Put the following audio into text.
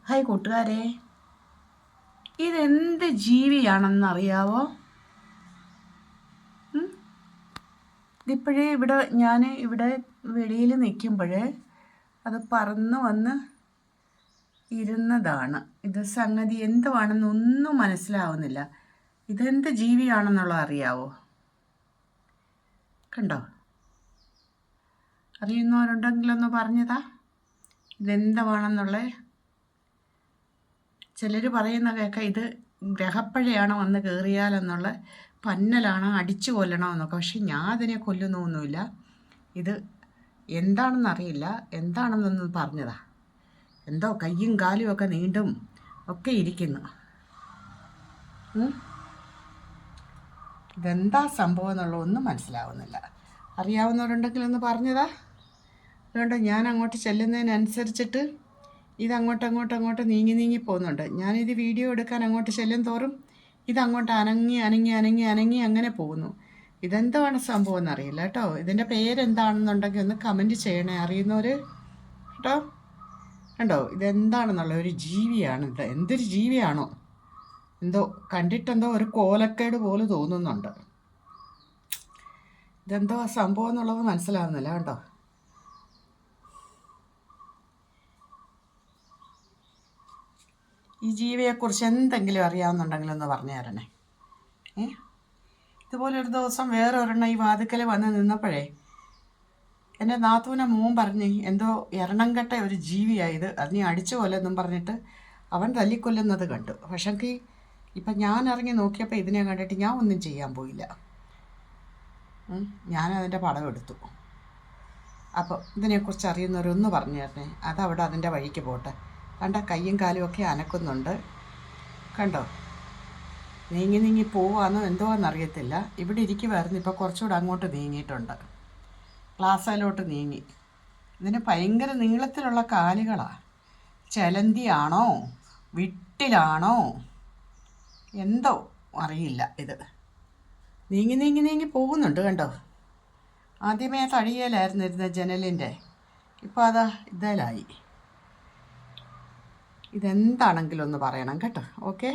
Hi കൂട്ടുകാരെ, ഇതെന്ത് ജീവിയാണെന്നറിയാവോ? ഇതിപ്പോഴേ ഞാൻ ഇവിടെ വെളിയിൽ നിൽക്കുമ്പോൾ അത് പറന്ന് വന്ന് ഇരുന്നതാണ്. ഇത് സംഗതി എന്തുവാണെന്നൊന്നും മനസ്സിലാവുന്നില്ല. ഇതെന്ത് ജീവിയാണെന്നുള്ളത് അറിയാവോ? കണ്ടോ? അറിയുന്നവരുണ്ടെങ്കിലൊന്ന് പറഞ്ഞതാ ഇതെന്തുവാണെന്നുള്ളത്. ചിലർ പറയുന്ന കേൾക്കാം ഇത് ഗ്രഹപ്പഴയാണ് വന്ന് കയറിയാലെന്നുള്ള, പന്നലാണ്, അടിച്ചു കൊല്ലണമെന്നൊക്കെ. പക്ഷെ ഞാൻ അതിനെ കൊല്ലുന്നൊന്നുമില്ല. ഇത് എന്താണെന്നറിയില്ല, എന്താണെന്നൊന്ന് പറഞ്ഞതാ. എന്തോ കയ്യും കാലും ഒക്കെ നീണ്ടും ഒക്കെ ഇരിക്കുന്നു. ഇതെന്താ സംഭവം എന്നുള്ളതൊന്നും മനസ്സിലാവുന്നില്ല. അറിയാവുന്നവരുണ്ടെങ്കിൽ ഒന്ന് പറഞ്ഞതാ. അതുകൊണ്ട് ഞാൻ അങ്ങോട്ട് ചെല്ലുന്നതിനനുസരിച്ചിട്ട് ഇതങ്ങോട്ട് നീങ്ങി പോകുന്നുണ്ട്. ഞാനിത് വീഡിയോ എടുക്കാൻ അങ്ങോട്ട് ചെല്ലും തോറും ഇതങ്ങോട്ട് അനങ്ങി അങ്ങനെ പോകുന്നു. ഇതെന്താണ് സംഭവം എന്നറിയില്ല കേട്ടോ. ഇതിൻ്റെ പേരെന്താണെന്നുണ്ടെങ്കിൽ ഒന്ന് കമൻറ്റ് ചെയ്യണേ അറിയുന്നവർ കേട്ടോ. കണ്ടോ, ഇതെന്താണെന്നുള്ള ഒരു ജീവിയാണ്. ഇത് എന്തൊരു ജീവിയാണോ എന്തോ, കണ്ടിട്ടെന്തോ ഒരു കോലക്കേട് പോലെ തോന്നുന്നുണ്ട്. ഇതെന്തോ ആ സംഭവം എന്നുള്ളത് മനസ്സിലാവുന്നില്ല കേട്ടോ. ഈ ജീവിയെക്കുറിച്ച് എന്തെങ്കിലും അറിയാവുന്നുണ്ടെങ്കിലൊന്ന് പറഞ്ഞു തരണേ. ഇതുപോലെ ഒരു ദിവസം വേറെ ഒരെണ്ണം ഈ വാതിക്കൽ വന്ന് നിന്നപ്പോഴേ എൻ്റെ നാത്തൂനെ മോൻ പറഞ്ഞ് എന്തോ എറണംകെട്ട ഒരു ജീവിയായത്, അതിനെ അടിച്ചു കൊല്ലെന്നും പറഞ്ഞിട്ട് അവൻ തല്ലിക്കൊല്ലുന്നത് കണ്ടു. പക്ഷെങ്കിൽ ഇപ്പം ഞാൻ ഇറങ്ങി നോക്കിയപ്പോൾ ഇതിനെ കണ്ടിട്ട് ഞാൻ ഒന്നും ചെയ്യാൻ പോയില്ല. ഞാനതിൻ്റെ പടം എടുത്തു. അപ്പോൾ ഇതിനെക്കുറിച്ച് അറിയുന്നവരൊന്ന് പറഞ്ഞു തരണേ. അതവിടെ അതിൻ്റെ വഴിക്ക് പോട്ടെ. കണ്ട കയ്യും കാലും ഒക്കെ അനക്കുന്നുണ്ട്. കണ്ടോ, നീങ്ങി പോവാന്നോ എന്തോന്നറിയത്തില്ല. ഇവിടെ ഇരിക്കുമായിരുന്നു, ഇപ്പോൾ കുറച്ചുകൂടെ അങ്ങോട്ട് നീങ്ങിയിട്ടുണ്ട്, ക്ലാസ്സിലോട്ട് നീങ്ങി. ഇതിന് ഭയങ്കര നീളത്തിലുള്ള കാലുകളാണ്. ചെലന്തിയാണോ വിട്ടിലാണോ എന്തോ അറിയില്ല. ഇത് നീങ്ങി പോകുന്നുണ്ട്. കണ്ടോ, ആദ്യമേ തടിയേലായിരുന്നു ഇരുന്ന ജനലിൻ്റെ, ഇപ്പോൾ അതാ ഇതേലായി. ഇതെന്താണെങ്കിലും ഒന്ന് പറയണം കേട്ടോ. ഓക്കെ.